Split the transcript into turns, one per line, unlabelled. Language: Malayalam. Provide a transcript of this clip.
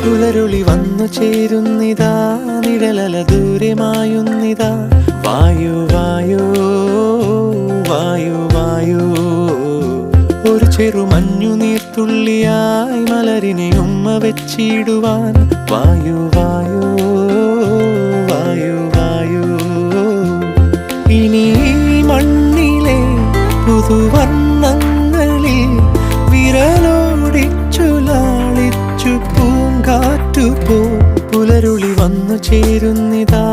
പുലരുളി വന്നു ചേരുന്നിതാ, നിഴലല ദൂരെ മായുന്നിതാ. വായു വായു വായു വായു, ഒരു ചെറു മഞ്ഞു നീർത്തുള്ളിയായി മലരിനെ ഉമ്മ വെച്ചിടുവാൻ. വായു വായു വായു വായു, ഇനി മണ്ണിലെ പുതുവർണ്ണങ്ങളിൽ വിരലോടിച്ചു ലാളിച്ചു പൂങ്കാറ്റുപോ. പുലരുളി വന്നു ചേരുന്നിതാ,